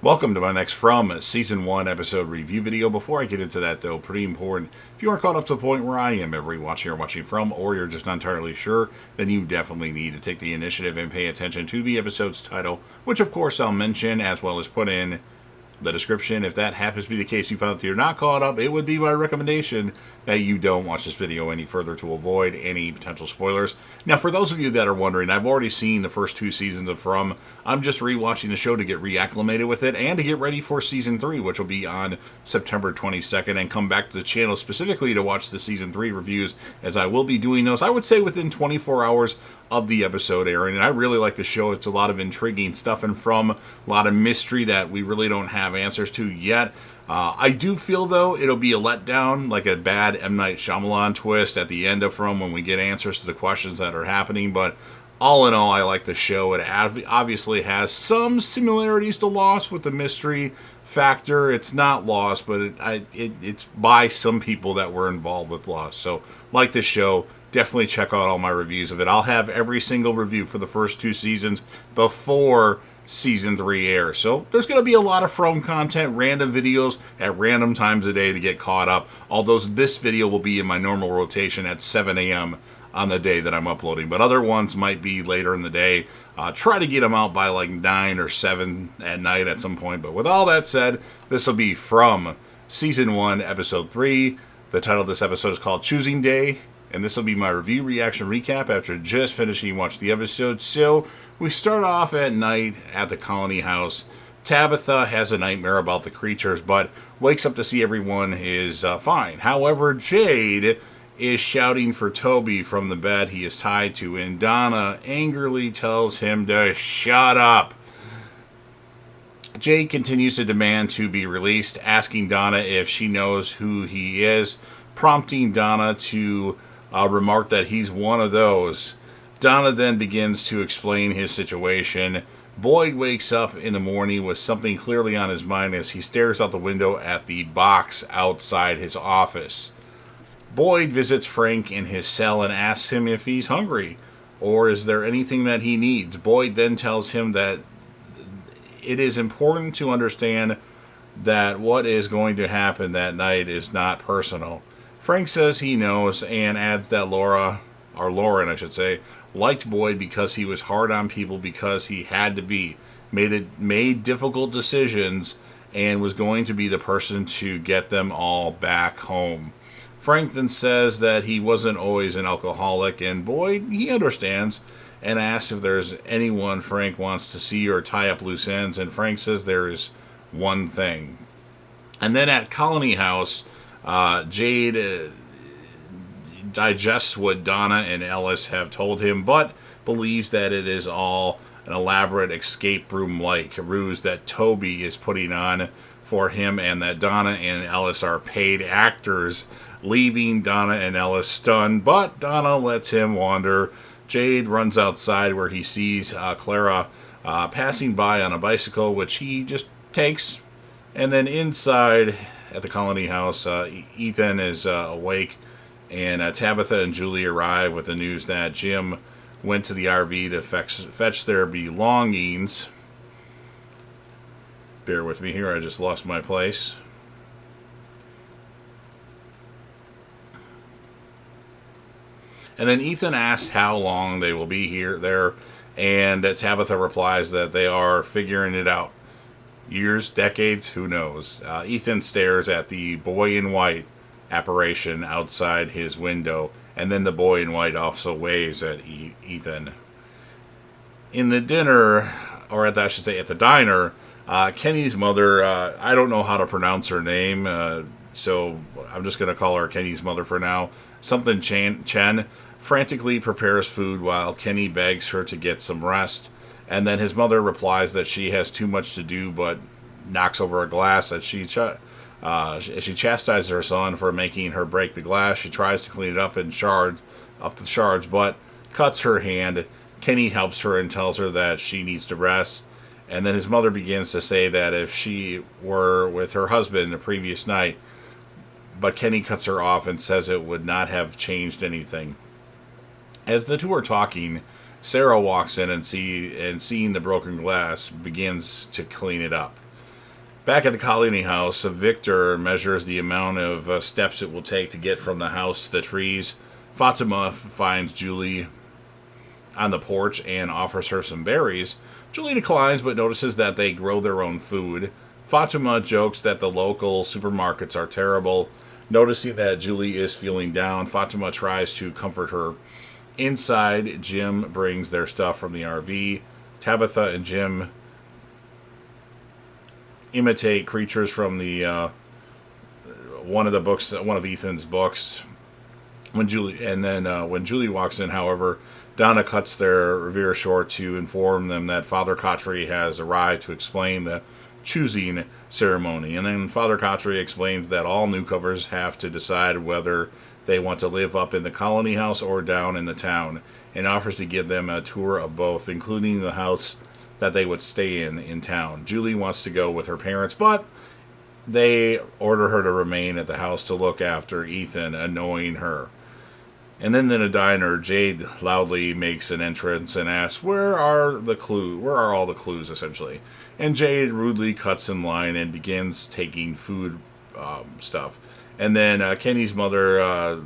Welcome to my next From Season 1 episode review video. Before I get into that, though, pretty important, if you aren't caught up to the point where I am every watching or watching from, or you're just not entirely sure, then you definitely need to take the initiative and pay attention to the episode's title, which of course I'll mention as well as put in the description. If that happens to be the case, you found that you're not caught up, it would be my recommendation that you don't watch this video any further to avoid any potential spoilers. Now, for those of you that are wondering, I've already seen the first two seasons of From. I'm just rewatching the show to get reacclimated with it and to get ready for Season 3, which will be on September 22nd, and come back to the channel specifically to watch the Season 3 reviews, as I will be doing those, I would say, within 24 hours of the episode airing. And I really like the show. It's a lot of intriguing stuff and From a lot of mystery that we really don't have answers to yet. I do feel, though, it'll be a letdown, like a bad M. Night Shyamalan twist at the end of From when we get answers to the questions that are happening. But all in all, I like the show. It obviously has some similarities to Lost with the mystery factor. It's not Lost, but it's by some people that were involved with Lost. So, like the show, definitely check out all my reviews of it. I'll have every single review for the first two seasons before Season 3 airs. So there's going to be a lot of From content, random videos at random times a day to get caught up. Although this video will be in my normal rotation at 7 a.m. on the day that I'm uploading. But other ones might be later in the day. Try to get them out by like 9 or 7 at night at some point. But with all that said, this will be From Season 1, Episode 3. The title of this episode is called Choosing Day. And this will be my review reaction recap after just finishing watching the episode. So we start off at night at the Colony House. Tabitha has a nightmare about the creatures, but wakes up to see everyone is fine. However, Jade is shouting for Toby from the bed he is tied to, and Donna angrily tells him to shut up. Jade continues to demand to be released, asking Donna if she knows who he is, prompting Donna to remark that he's one of those. Donna then begins to explain his situation. Boyd wakes up in the morning with something clearly on his mind as he stares out the window at the box outside his office. Boyd visits Frank in his cell and asks him if he's hungry or is there anything that he needs. Boyd then tells him that it is important to understand that what is going to happen that night is not personal. Frank says he knows and adds that Lauren, I should say, liked Boyd because he was hard on people because he had to be, made difficult decisions, and was going to be the person to get them all back home. Frank then says that he wasn't always an alcoholic, and Boyd, he understands, and asks if there's anyone Frank wants to see or tie up loose ends, and Frank says there is one thing. And then at Colony House, Jade digests what Donna and Ellis have told him, but believes that it is all an elaborate escape room-like ruse that Toby is putting on for him, and that Donna and Ellis are paid actors, leaving Donna and Ellis stunned, but Donna lets him wander. Jade runs outside where he sees Clara passing by on a bicycle, which he just takes, and then inside at the Colony House, Ethan is awake, and Tabitha and Julie arrive with the news that Jim went to the RV to fetch their belongings. Bear with me here, I just lost my place. And then Ethan asks how long they will be there, and Tabitha replies that they are figuring it out. Years, decades, who knows? Ethan stares at the boy in white apparition outside his window, and then the boy in white also waves at Ethan. In the dinner, or at the diner, Kenny's mother, I don't know how to pronounce her name, so I'm just going to call her Kenny's mother for now. Something Chen frantically prepares food while Kenny begs her to get some rest. And then his mother replies that she has too much to do, but knocks over a glass as she chastises her son for making her break the glass. She tries to clean it up the shards, but cuts her hand. Kenny helps her and tells her that she needs to rest. And then his mother begins to say that if she were with her husband the previous night, but Kenny cuts her off and says it would not have changed anything. As the two are talking, Sarah walks in and seeing the broken glass, begins to clean it up. Back at the colony house, Victor measures the amount of steps it will take to get from the house to the trees. Fatima finds Julie on the porch and offers her some berries. Julie declines but notices that they grow their own food. Fatima jokes that the local supermarkets are terrible. Noticing that Julie is feeling down, Fatima tries to comfort her. Inside, Jim brings their stuff from the RV. Tabitha and Jim imitate creatures from the one of Ethan's books. When Julie walks in, however, Donna cuts their reverie short to inform them that Father Khatri has arrived to explain the choosing ceremony. And then Father Khatri explains that all newcomers have to decide whether they want to live up in the colony house or down in the town, and offers to give them a tour of both, including the house that they would stay in town. Julie wants to go with her parents, but they order her to remain at the house to look after Ethan, annoying her. And then in a diner, Jade loudly makes an entrance and asks, where are all the clues, essentially? And Jade rudely cuts in line and begins taking food stuff. And then Kenny's mother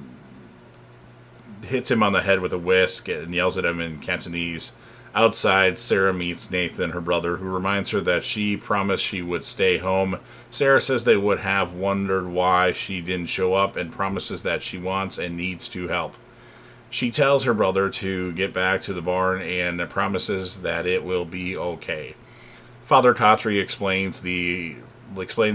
hits him on the head with a whisk and yells at him in Cantonese. Outside, Sarah meets Nathan, her brother, who reminds her that she promised she would stay home. Sarah says they would have wondered why she didn't show up and promises that she wants and needs to help. She tells her brother to get back to the barn and promises that it will be okay. Father Khatri explains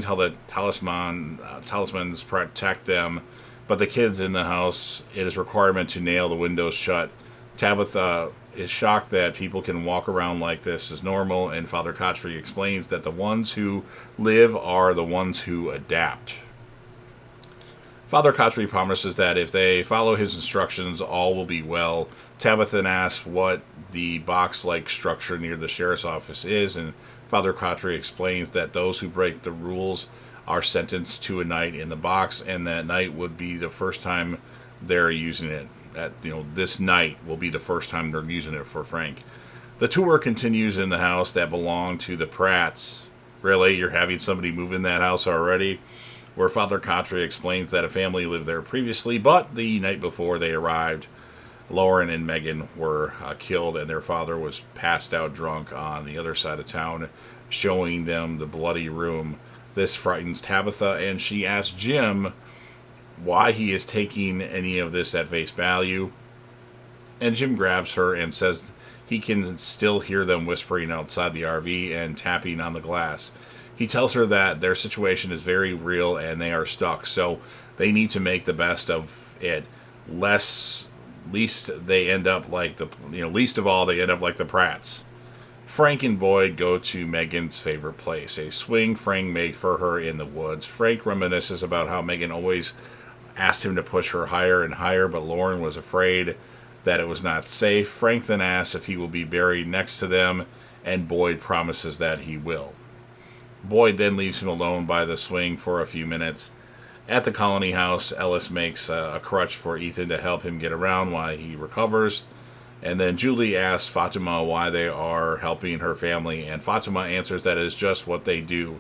how the talismans protect them, but the kids in the house, it is a requirement to nail the windows shut. Tabitha is shocked that people can walk around like this is normal, and Father Khatri explains that the ones who live are the ones who adapt. Father Khatri promises that if they follow his instructions, all will be well. Tabitha asks what the box-like structure near the sheriff's office is, and Father Khatri explains that those who break the rules are sentenced to a night in the box, and that night would be the first time they're using it. This night will be the first time they're using it for Frank. The tour continues in the house that belonged to the Pratts. Really? You're having somebody move in that house already? Where Father Khatri explains that a family lived there previously, but the night before they arrived, Lauren and Megan were killed, and their father was passed out drunk on the other side of town, showing them the bloody room. This frightens Tabitha, and she asks Jim why he is taking any of this at face value. And Jim grabs her and says he can still hear them whispering outside the RV and tapping on the glass. He tells her that their situation is very real and they are stuck, so they need to make the best of it. Least they end up like least of all they end up like the Pratts. Frank and Boyd go to Megan's favorite place, a swing Frank made for her in the woods. Frank reminisces about how Megan always asked him to push her higher and higher, but Lauren was afraid that it was not safe. Frank then asks if he will be buried next to them, and Boyd promises that he will. Boyd then leaves him alone by the swing for a few minutes. At the colony house, Ellis makes a crutch for Ethan to help him get around while he recovers. And then Julie asks Fatima why they are helping her family, and Fatima answers that it is just what they do.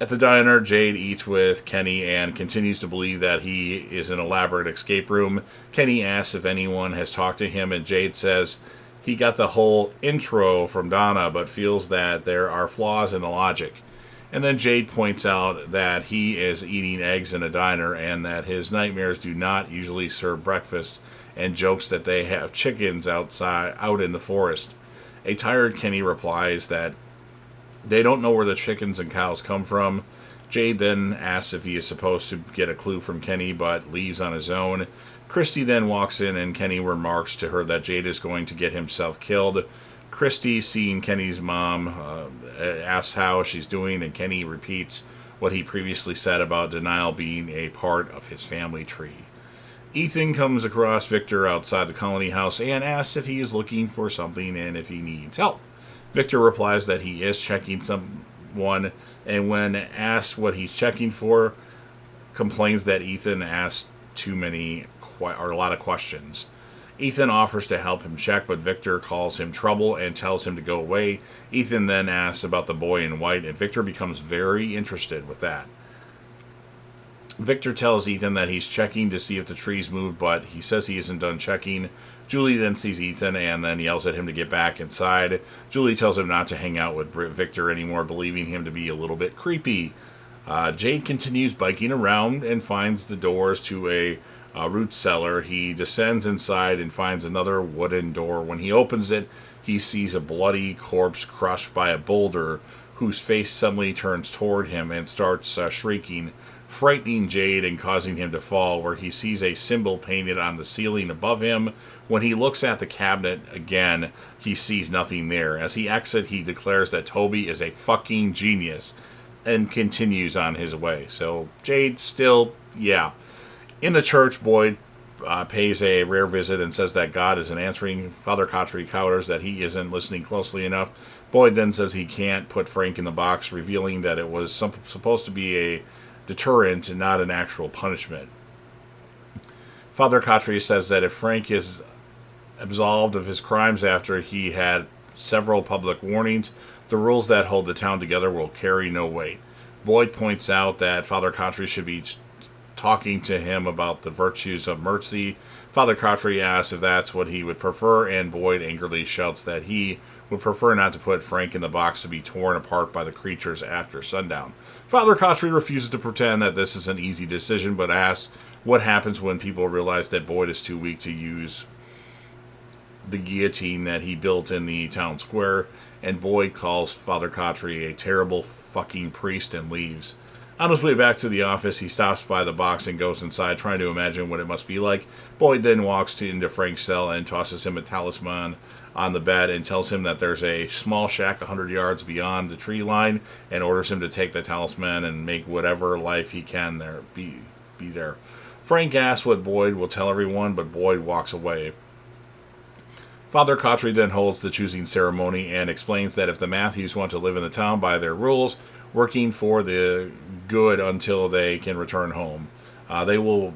At the diner, Jade eats with Kenny and continues to believe that he is an elaborate escape room. Kenny asks if anyone has talked to him, and Jade says he got the whole intro from Donna, but feels that there are flaws in the logic. And then Jade points out that he is eating eggs in a diner and that his nightmares do not usually serve breakfast, and jokes that they have chickens out in the forest. A tired Kenny replies that they don't know where the chickens and cows come from. Jade then asks if he is supposed to get a clue from Kenny, but leaves on his own. Christy then walks in, and Kenny remarks to her that Jade is going to get himself killed. Christy, seeing Kenny's mom, asks how she's doing, and Kenny repeats what he previously said about denial being a part of his family tree. Ethan comes across Victor outside the colony house and asks if he is looking for something and if he needs help. Victor replies that he is checking someone, and when asked what he's checking for, complains that Ethan asked a lot of questions. Ethan offers to help him check, but Victor calls him trouble and tells him to go away. Ethan then asks about the boy in white, and Victor becomes very interested with that. Victor tells Ethan that he's checking to see if the trees move, but he says he isn't done checking. Julie then sees Ethan and then yells at him to get back inside. Julie tells him not to hang out with Victor anymore, believing him to be a little bit creepy. Jade continues biking around and finds the doors to a root cellar. He descends inside and finds another wooden door. When he opens it, he sees a bloody corpse crushed by a boulder, whose face suddenly turns toward him and starts shrieking, frightening Jade and causing him to fall, where he sees a symbol painted on the ceiling above him. When he looks at the cabinet again, he sees nothing there. As he exits, he declares that Toby is a fucking genius and continues on his way. So Jade still, yeah. In the church, Boyd pays a rare visit and says that God isn't answering. Father Khatri counters that he isn't listening closely enough. Boyd then says he can't put Frank in the box, revealing that it was supposed to be a deterrent and not an actual punishment. Father Khatri says that if Frank is absolved of his crimes after he had several public warnings, the rules that hold the town together will carry no weight. Boyd points out that Father Khatri should be talking to him about the virtues of mercy. Father Khatri asks if that's what he would prefer, and Boyd angrily shouts that he would prefer not to put Frank in the box to be torn apart by the creatures after sundown. Father Khatri refuses to pretend that this is an easy decision, but asks what happens when people realize that Boyd is too weak to use the guillotine that he built in the town square, and Boyd calls Father Khatri a terrible fucking priest and leaves. On his way back to the office, he stops by the box and goes inside, trying to imagine what it must be like. Boyd then walks into Frank's cell and tosses him a talisman on the bed and tells him that there's a small shack 100 yards beyond the tree line, and orders him to take the talisman and make whatever life he can there be there. Frank asks what Boyd will tell everyone, but Boyd walks away. Father Khatri then holds the choosing ceremony and explains that if the Matthews want to live in the town by their rules, working for the good until they can return home, they will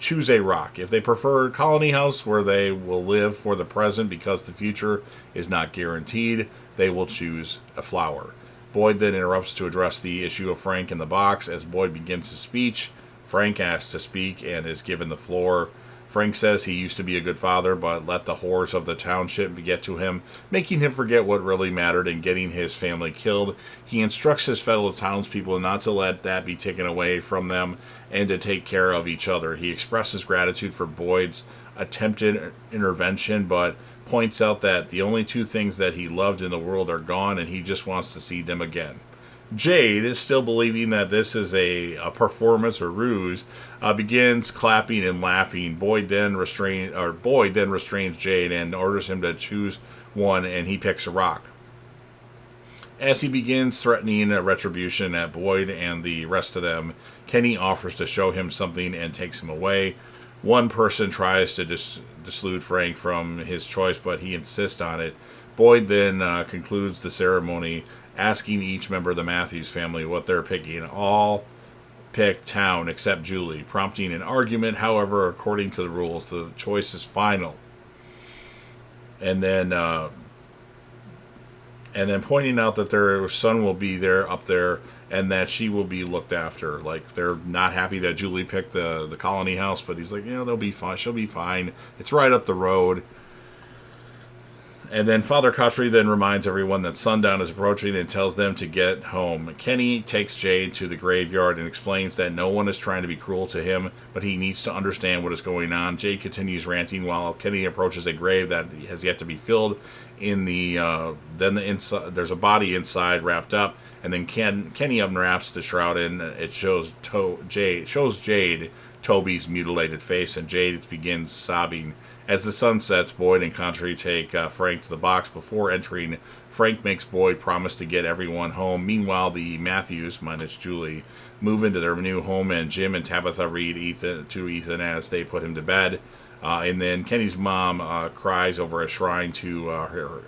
choose a rock. If they prefer Colony House, where they will live for the present because the future is not guaranteed, they will choose a flower. Boyd then interrupts to address the issue of Frank in the box. As Boyd begins his speech, Frank asks to speak and is given the floor. Frank says he used to be a good father, but let the horrors of the township get to him, making him forget what really mattered and getting his family killed. He instructs his fellow townspeople not to let that be taken away from them and to take care of each other. He expresses gratitude for Boyd's attempted intervention, but points out that the only two things that he loved in the world are gone, and he just wants to see them again. Jade is still believing that this is a performance or ruse, begins clapping and laughing. Boyd then restrains Jade and orders him to choose one, and he picks a rock. As he begins threatening retribution at Boyd and the rest of them, Kenny offers to show him something and takes him away. One person tries to dissuade Frank from his choice, but he insists on it. Boyd then concludes the ceremony, asking each member of the Matthews family what they're picking. All pick town except Julie, prompting an argument. However, according to the rules, the choice is final. And then pointing out that their son will be there up there and that she will be looked after. Like, they're not happy that Julie picked the Colony House, but he's like, they'll be fine. She'll be fine. It's right up the road. And then Father Khatri then reminds everyone that sundown is approaching and tells them to get home. Kenny takes Jade to the graveyard and explains that no one is trying to be cruel to him, but he needs to understand what is going on. Jade continues ranting while Kenny approaches a grave that has yet to be filled. Inside, there's a body inside wrapped up, and then Kenny unwraps the shroud and it shows Jade Toby's mutilated face, and Jade begins sobbing. As the sun sets, Boyd and Khatri take Frank to the box. Before entering, Frank makes Boyd promise to get everyone home. Meanwhile, the Matthews, minus Julie, move into their new home, and Jim and Tabitha read to Ethan as they put him to bed. And then Kenny's mom cries over a shrine to her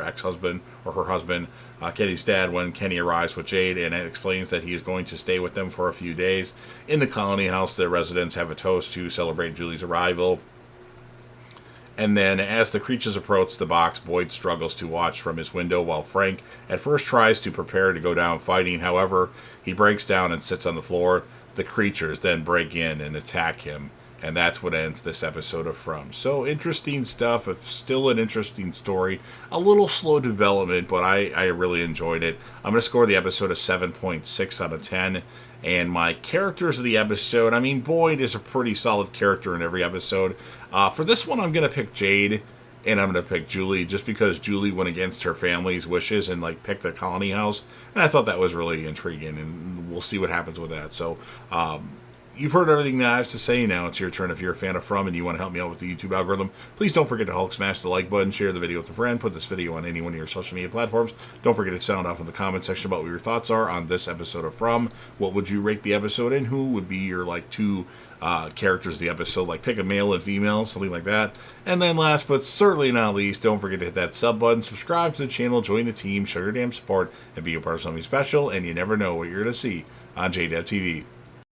ex-husband or her husband, Kenny's dad, when Kenny arrives with Jade and explains that he is going to stay with them for a few days. In the Colony House, the residents have a toast to celebrate Julie's arrival. And then, as the creatures approach the box, Boyd struggles to watch from his window while Frank at first tries to prepare to go down fighting. However, he breaks down and sits on the floor. The creatures then break in and attack him. And that's what ends this episode of From. So, interesting stuff. It's still an interesting story. A little slow development, but I really enjoyed it. I'm going to score the episode a 7.6 out of 10. And my characters of the episode, I mean, Boyd is a pretty solid character in every episode. For this one, I'm going to pick Jade, and I'm going to pick Julie, just because Julie went against her family's wishes and, like, picked the colony house. And I thought that was really intriguing, and we'll see what happens with that. So, you've heard everything that I have to say. Now it's your turn. If you're a fan of From and you want to help me out with the YouTube algorithm, please don't forget to Hulk smash the like button, share the video with a friend, put this video on any one of your social media platforms. Don't forget to sound off in the comment section about what your thoughts are on this episode of From. What would you rate the episode, and who would be your, like, two characters of the episode? Like, pick a male and female, something like that. And then last but certainly not least, don't forget to hit that sub button, subscribe to the channel, join the team, show your damn support, and be a part of something special. And you never know what you're going to see on JDev TV.